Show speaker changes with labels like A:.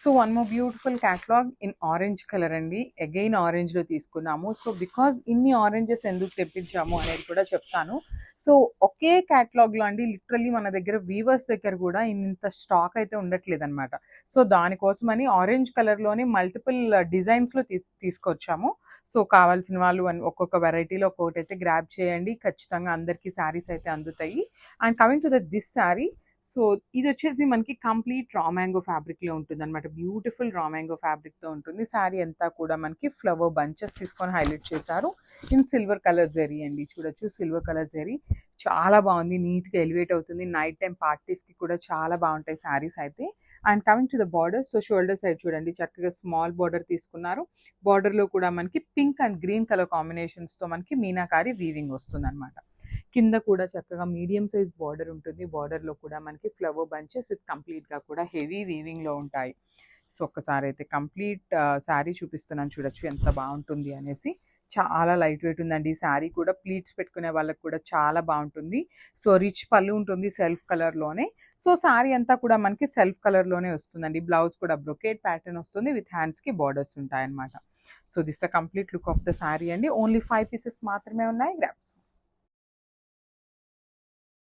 A: So one more beautiful catalogue in orange colour అండి. Again ఆరెంజ్లో తీసుకున్నాము. So because ఇన్ని oranges ఎందుకు తెప్పించాము అనేది కూడా చెప్తాను. సో ఒకే క్యాటలాగ్లో అండి లిటరల్లీ మన దగ్గర వీవర్స్ దగ్గర కూడా ఇంత స్టాక్ అయితే ఉండట్లేదు అనమాట. సో దానికోసమని ఆరెంజ్ కలర్లోనే మల్టిపుల్ డిజైన్స్లో తీసుకొచ్చాము. సో కావాల్సిన వాళ్ళు ఒక్కొక్క వెరైటీలో ఒక్కొక్కటి అయితే గ్రాబ్ చేయండి. ఖచ్చితంగా అందరికీ శారీస్ అయితే అందుతాయి. And coming to this sari, so ఇది వచ్చేసి మనకి కంప్లీట్ రా మ్యాంగో ఫ్యాబ్రిక్లో ఉంటుంది అనమాట. బ్యూటిఫుల్ రా మ్యాంగో ఫ్యాబ్రిక్తో ఉంటుంది. శారీ అంతా కూడా మనకి ఫ్లవర్ బంచెస్ తీసుకొని హైలైట్ చేశారు. ఇన్ సిల్వర్ కలర్ జరీ అండి, చూడొచ్చు సిల్వర్ కలర్ జరీ చాలా బాగుంది. నీట్గా ఎలివేట్ అవుతుంది. నైట్ టైం పార్టీస్కి కూడా చాలా బాగుంటాయి శారీస్ అయితే. And coming to the border, so shoulder side చూడండి చక్కగా స్మాల్ బార్డర్ తీసుకున్నారు. బార్డర్లో కూడా మనకి పింక్ అండ్ గ్రీన్ కలర్ కాంబినేషన్స్తో మనకి మీనాకారి వీవింగ్ వస్తుంది అనమాట. కింద కూడా చక్కగా మీడియం సైజ్ బార్డర్ ఉంటుంది. బార్డర్లో కూడా మనకి ఫ్లవర్ బంచెస్ విత్ కంప్లీట్గా కూడా హెవీ వీవింగ్లో ఉంటాయి. సో ఒక్కసారి అయితే కంప్లీట్ శారీ చూపిస్తున్నాను, చూడొచ్చు ఎంత బాగుంటుంది అనేసి. చాలా లైట్ వెయిట్ ఉందండి ఈ శారీ కూడా. ప్లీట్స్ పెట్టుకునే వాళ్ళకి కూడా చాలా బాగుంటుంది. సో రిచ్ పళ్ళు ఉంటుంది సెల్ఫ్ కలర్లోనే. సో శారీ అంతా కూడా మనకి సెల్ఫ్ కలర్లోనే వస్తుందండి. బ్లౌజ్ కూడా బ్రొకేట్ ప్యాటర్న్ వస్తుంది విత్ హ్యాండ్స్కి బార్డర్స్ ఉంటాయన్నమాట. So this the complete look of the sari అండి. ఓన్లీ 5 పీసెస్ మాత్రమే ఉన్నాయి. గ్రాప్స్.